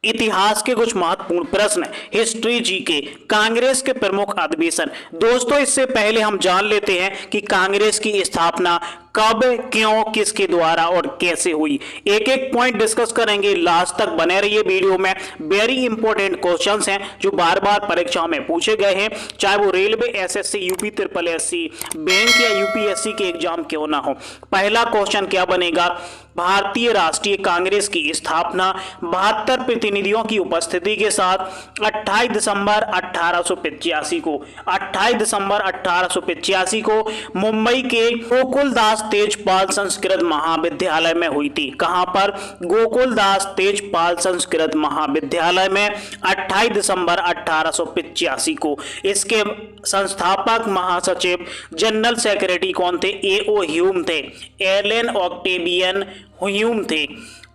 इतिहास के कुछ महत्वपूर्ण प्रश्न, हिस्ट्री जीके, कांग्रेस के प्रमुख अधिवेशन। दोस्तों, इससे पहले हम जान लेते हैं कि कांग्रेस की स्थापना कब, क्यों, किसके द्वारा और कैसे हुई। एक एक पॉइंट डिस्कस करेंगे, लास्ट तक बने रहिए वीडियो में। वेरी इंपॉर्टेंट क्वेश्चंस हैं जो बार बार परीक्षाओं में पूछे गए हैं, चाहे वो railway, SSC, UP triple SC, bank या यूपीएससी के एग्जाम क्यों ना हो। पहला क्वेश्चन क्या बनेगा? भारतीय राष्ट्रीय कांग्रेस की स्थापना 72 प्रतिनिधियों की उपस्थिति के साथ 28 दिसंबर 1885 को 28 दिसंबर 1885 को मुंबई के गोकुलदास तेजपाल संस्कृत महाविद्यालय में हुई थी। कहां पर? गोकुलदास तेजपाल संस्कृत महाविद्यालय में 28 दिसंबर 1885 को। इसके संस्थापक महासचिव जनरल सेक्रेटरी कौन थे? ए.ओ. ह्यूम थे। एलन ऑक्टेवियन ह्यूम थे।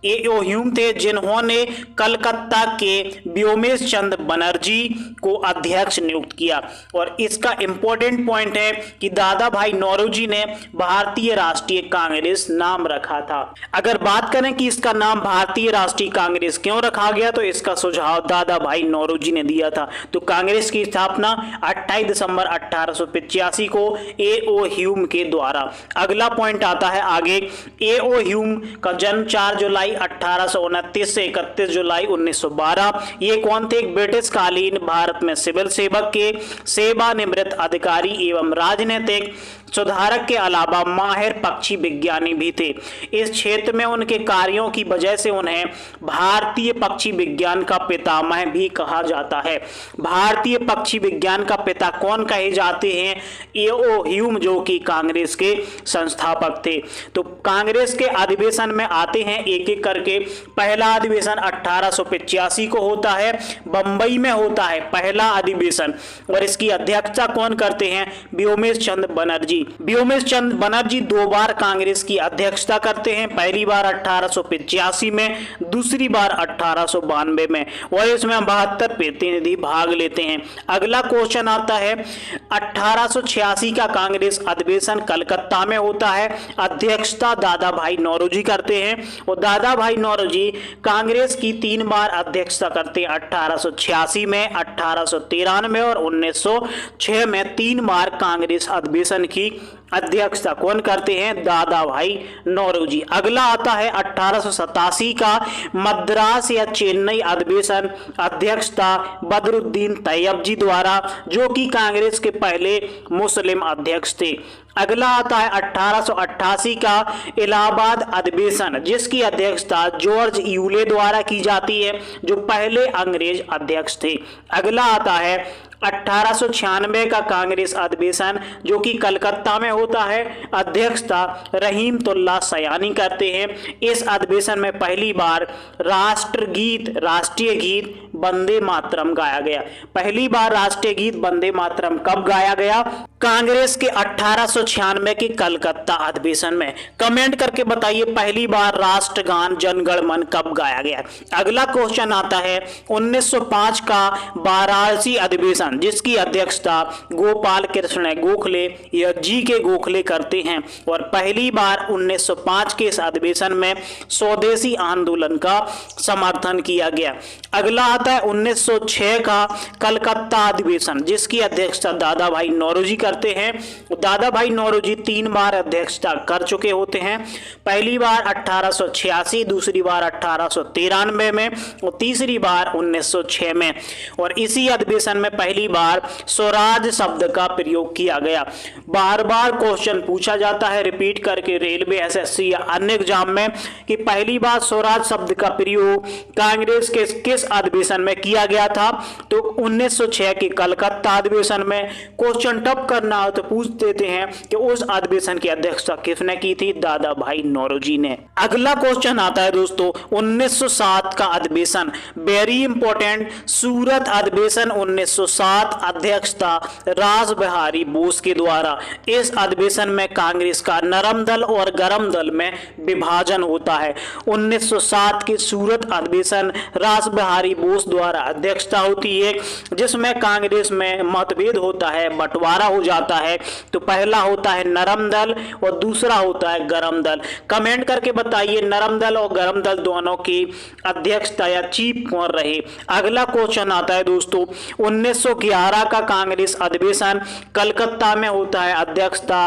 ए.ओ. ह्यूम थे, जिन्होंने कलकत्ता के व्योमेश चंद्र बनर्जी को अध्यक्ष नियुक्त किया। और इसका इंपॉर्टेंट पॉइंट है कि दादा भाई नौरोजी ने भारतीय राष्ट्रीय कांग्रेस नाम रखा था। अगर बात करें कि इसका नाम भारतीय राष्ट्रीय कांग्रेस क्यों रखा गया, तो इसका सुझाव दादा भाई नौरोजी ने दिया था। तो कांग्रेस की स्थापना 28 दिसंबर 1885 को ए.ओ. ह्यूम के द्वारा। अगला पॉइंट आता है आगे। ए.ओ. ह्यूम का जन्म 4 जुलाई 1829 से 31 जुलाई 1912। ये कौन थे? एक ब्रिटिश कालीन भारत में सिविल सेवक के सेवानिवृत्त अधिकारी एवं राजनीतिक सुधारक के अलावा माहिर पक्षी विज्ञानी भी थे। इस क्षेत्र में उनके कार्यों की वजह से उन्हें भारतीय पक्षी विज्ञान का पितामह भी कहा जाता है। भारतीय पक्षी विज्ञान का पिता कौन कहे जाते हैं? ए.ओ. ह्यूम, जो कि कांग्रेस के संस्थापक थे। तो कांग्रेस के अधिवेशन में आते हैं एक एक करके। पहला अधिवेशन 1885 को होता है, बंबई में होता है पहला अधिवेशन। और इसकी अध्यक्षता कौन करते हैं? व्योमेश चंद्र बनर्जी। व्योमेश चंद्र बनर्जी 2 बार कांग्रेस की अध्यक्षता करते हैं, पहली बार 1885 में, दूसरी बार 1892 में, और इसमें 72 प्रतिनिधि भाग लेते हैं। अगला क्वेश्चन आता है 1886 का कांग्रेस अधिवेशन कलकत्ता में होता है, अध्यक्षता दादा भाई नौरोजी करते हैं। और दादा भाई नौरोजी कांग्रेस की 3 बार अध्यक्षता करते हैं, 1886 में, 1893 और 1906 में 3 बार कांग्रेस अधिवेशन की अध्यक्षता कौन करते हैं? दादा भाई नौरोजी। अगला आता है 1887 का मद्रास या चेन्नई अधिवेशन, अध्यक्षता बदरुद्दीन तैयबजी द्वारा, जो कि कांग्रेस के पहले मुस्लिम अध्यक्ष थे। अगला आता है 1888 का इलाहाबाद अधिवेशन, जिसकी अध्यक्षता जॉर्ज यूले द्वारा की जाती है, जो पहले अंग्रेज अध्यक्ष थे। अगला आता है 1896 का कांग्रेस अधिवेशन, जो कि कलकत्ता में होता है, अध्यक्षता रहीमतुल्लाह सयानी करते हैं। इस अधिवेशन में पहली बार राष्ट्रीय गीत वंदे मातरम गाया गया। पहली बार राष्ट्रीय गीत वंदे मातरम कब गाया गया? कांग्रेस के 1896 के कलकत्ता अधिवेशन में। कमेंट करके बताइए पहली बार राष्ट्रगान जनगण मन कब गाया गया। अगला क्वेश्चन आता है 1905 का वाराणसी अधिवेशन, जिसकी अध्यक्षता गोपाल कृष्ण गोखले या जी के गोखले करते हैं। और पहली बार 1905 के इस अधिवेशन में स्वदेशी आंदोलन का समर्थन किया गया। अगला आता है 1906 का कलकत्ता अधिवेशन, जिसकी अध्यक्षता दादा भाई नौरोजी करते हैं। दादा भाई नौरोजी 3 बार अध्यक्षता कर चुके होते हैं, पहली बार 1886, दूसरी बार 1893 में और तीसरी बार 1906 में। और इसी अधिवेशन में पहली बार स्वराज शब्द का प्रयोग किया गया। बार बार क्वेश्चन पूछा जाता है रिपीट करके रेलवे, एसएससी या अन्य एग्जाम में कि पहली बार स्वराज शब्द का प्रयोग कांग्रेस के किस अधिवेशन में किया गया था? तो 1906 के कलकत्ता अधिवेशन में। क्वेश्चन टफ करना हो तो पूछ देते हैं कि उस अधिवेशन की अध्यक्षता किसने की थी? दादा भाई नौरोजी ने। अगला क्वेश्चन आता है दोस्तों 1907 का अधिवेशन, वेरी इंपॉर्टेंट, सूरत अधिवेशन 1907 1907 अध्यक्षता रास बिहारी बोस के द्वारा। इस अधिवेशन में कांग्रेस का नरम दल और गरम दल में विभाजन होता है। 1907 के सूरत अधिवेशन रास बिहारी बोस द्वारा अध्यक्षता होती है, जिसमें कांग्रेस में मतभेद होता है, बंटवारा हो जाता है। तो पहला होता है नरम दल और दूसरा होता है गरम दल। कमेंट करके बताइए नरम दल और गरम दल दोनों की अध्यक्षता या चीफ कौन रहे। अगला क्वेश्चन आता है दोस्तों, 1911 का कांग्रेस अधिवेशन कलकत्ता में होता है। अध्यक्षता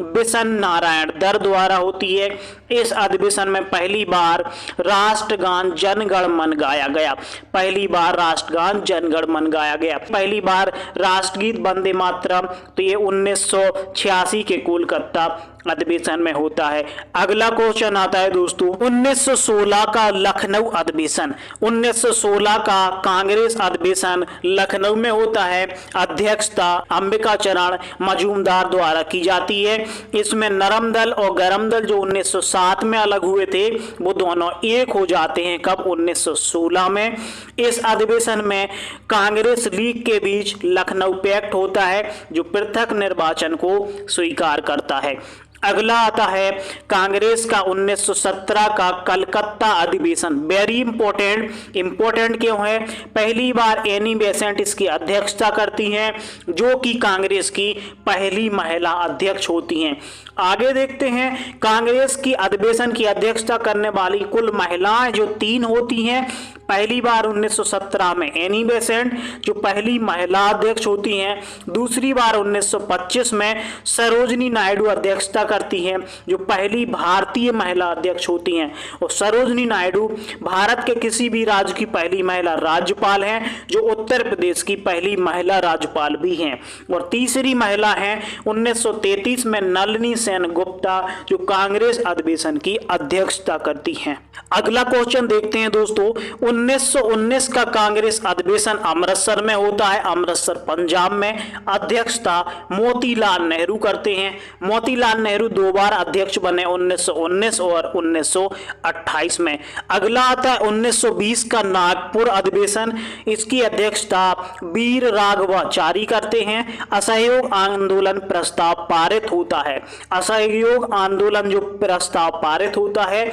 बिशन नारायण दर द्वारा होती है। इस अधिवेशन में पहली बार राष्ट्रगान जनगण मन गाया गया। पहली बार राष्ट्रगान जनगण मन गाया गया। पहली बार राष्ट्रगीत वंदे मातरम, तो ये 1986 के कोलकाता अधिवेशन में होता है। अगला क्वेश्चन आता है दोस्तों, 1916 का लखनऊ अधिवेशन। 1916 का कांग्रेस अधिवेशन लखनऊ में होता है। अध्यक्षता अंबिका चरण मजूमदार द्वारा की जाती है। इसमें नरम दल और गरम दल जो 1907 में अलग हुए थे वो दोनों एक हो जाते हैं। कब? 1916 में। इस अधिवेशन में कांग्रेस लीग के बीच लखनऊ पैक्ट होता है जो पृथक निर्वाचन को स्वीकार करता है। अगला आता है कांग्रेस का 1917 का कलकत्ता अधिवेशन। वेरी इंपॉर्टेंट क्यों है? पहली बार एनी बेसेंट इसकी अध्यक्षता करती हैं, जो कि कांग्रेस की पहली महिला अध्यक्ष होती हैं। आगे देखते हैं, कांग्रेस की अधिवेशन की अध्यक्षता करने वाली कुल महिलाएं जो 3 होती हैं। पहली बार 1917 में एनी बेसेंट जो पहली महिला अध्यक्ष होती हैं। दूसरी बार 1925 में सरोजनी नायडू अध्यक्षता करती हैं, जो पहली भारतीय महिला अध्यक्ष होती हैं। और सरोजनी नायडू भारत के किसी भी राज्य की पहली महिला राज्यपाल हैं, जो उत्तर प्रदेश की पहली महिला राज्यपाल भी हैं। और तीसरी महिला हैं 1933 में नलिनी सेनगुप्ता, जो कांग्रेस अधिवेशन की अध्यक्षता करती हैं। अगला क्वेश्चन देखते हैं दोस्तों, 1919 का कांग्रेस अधिवेशन अमृतसर में होता है। अमृतसर पंजाब में। अध्यक्षता मोतीलाल नेहरू करते हैं। मोतीलाल नेहरू 2 बार अध्यक्ष बने, 1919 और 1928 में। अगला आता है 1920 का नागपुर अधिवेशन। इसकी अध्यक्षता वीर राघवाचारी करते हैं। असहयोग आंदोलन प्रस्ताव पारित होता है। असहयोग आंदोलन जो प्रस्ताव पारित होता है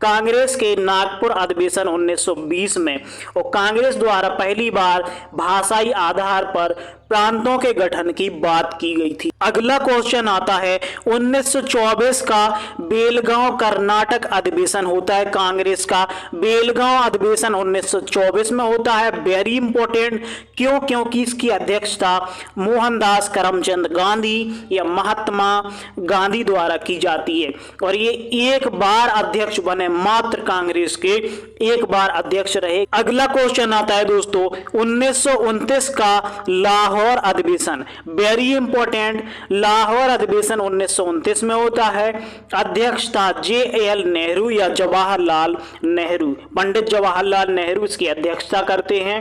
कांग्रेस के नागपुर अधिवेशन 1920 में। और कांग्रेस द्वारा पहली बार भाषाई आधार पर प्रांतों के गठन की बात की गई थी। अगला क्वेश्चन आता है 1924 का बेलगांव कर्नाटक अधिवेशन होता है। कांग्रेस का बेलगांव अधिवेशन 1924 में होता है। वेरी इंपॉर्टेंट क्यों? क्योंकि इसकी अध्यक्षता मोहनदास करमचंद गांधी या महात्मा गांधी द्वारा की जाती है। और ये एक बार अध्यक्ष बने, मात्र कांग्रेस के एक बार अध्यक्ष रहे। अगला क्वेश्चन आता है दोस्तों 1929 का लाहौर अधिवेशन। वेरी इंपॉर्टेंट, लाहौर अधिवेशन 1929 में होता है। अध्यक्षता JL नेहरू या जवाहरलाल नेहरू, पंडित जवाहरलाल नेहरू इसकी अध्यक्षता करते हैं।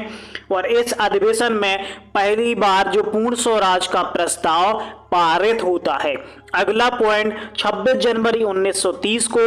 और इस अधिवेशन में पहली बार जो पूर्ण स्वराज का प्रस्ताव पारित होता है। अगला पॉइंट 26 जनवरी 1930 को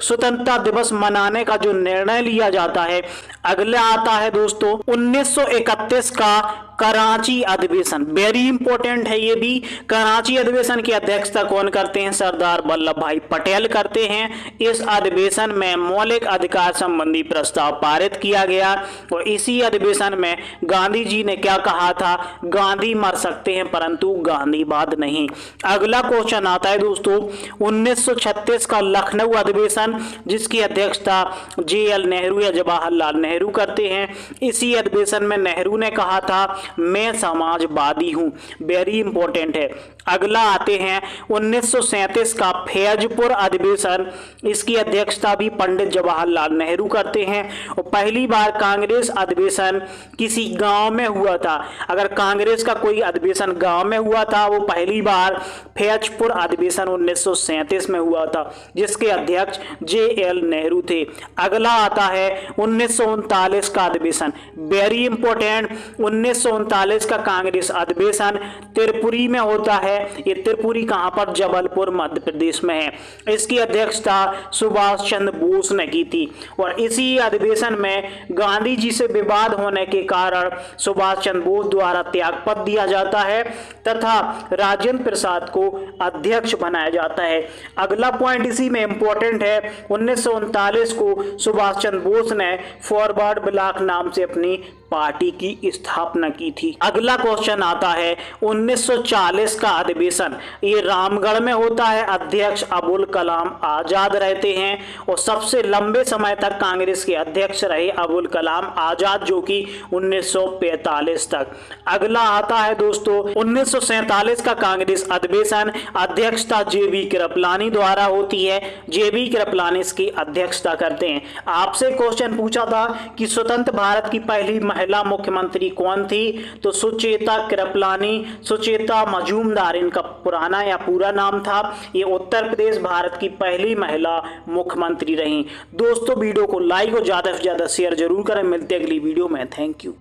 स्वतंत्रता दिवस मनाने का जो निर्णय लिया जाता है। अगला आता है दोस्तों 1931 का कराची अधिवेशन। वेरी इंपॉर्टेंट है ये भी। कराची अधिवेशन की अध्यक्षता कौन करते हैं? सरदार वल्लभ भाई पटेल करते हैं। इस अधिवेशन में मौलिक अधिकार संबंधी प्रस्ताव पारित किया गया। और इसी अधिवेशन में गांधी जी ने क्या कहा था? गांधी मर सकते हैं परंतु गांधीवाद नहीं। अगला क्वेश्चन आता है दोस्तों 1936 का लखनऊ अधिवेशन, जिसकी अध्यक्षता JL नेहरू या जवाहरलाल नेहरू करते हैं। इसी अधिवेशन में नेहरू ने कहा था मैं समाजवादी हूं। वेरी इंपॉर्टेंट है। अगला आते हैं 1937 का फैजपुर अधिवेशन। इसकी अध्यक्षता भी पंडित जवाहरलाल नेहरू करते हैं। और पहली बार कांग्रेस अधिवेशन किसी गांव में हुआ था। अगर कांग्रेस का कोई अधिवेशन गांव में हुआ था, वो पहली बार फैजपुर अधिवेशन 1937 में हुआ था, जिसके अध्यक्ष JL नेहरू थे। अगला आता है 1939 का अधिवेशन। वेरी इंपॉर्टेंट, 1939 1939 का कांग्रेस अधिवेशन त्रिपुरी में होता है। ये त्रिपुरी कहां पर? जबलपुर मध्य प्रदेश में है। इसकी अध्यक्षता सुभाष चंद्र बोस ने की थी और इसी अधिवेशन में गांधी जी से विवाद होने के कारण सुभाष चंद्र बोस द्वारा त्यागपत्र दिया जाता है तथा राजेंद्र प्रसाद को अध्यक्ष बनाया जाता है। अगला पॉइंट इसी में इंपॉर्टेंट है, 1939 को सुभाष चंद्र बोस ने फॉरवर्ड ब्लॉक नाम से अपनी पार्टी की स्थापना की थी। अगला क्वेश्चन आता है 1940 का अधिवेशन, ये रामगढ़ में होता है। अध्यक्ष अबुल कलाम आजाद रहते हैं और सबसे लंबे समय तक कांग्रेस के अध्यक्ष रहे अबुल कलाम आजाद, जो कि 1945 तक। अगला आता है दोस्तों 1947 का कांग्रेस अधिवेशन, अध्यक्षता जेबी कृपलानी द्वारा होती है। जेबी कृपलानी इसकी अध्यक्षता करते हैं। आपसे क्वेश्चन पूछा था कि स्वतंत्र भारत की पहली महिला मुख्यमंत्री कौन थी? तो सुचेता कृपलानी, सुचेता मजूमदार इनका पुराना या पूरा नाम था। ये उत्तर प्रदेश भारत की पहली महिला मुख्यमंत्री रही। दोस्तों वीडियो को लाइक और ज्यादा से ज्यादा शेयर जरूर करें। मिलते हैं अगली वीडियो में। Thank you.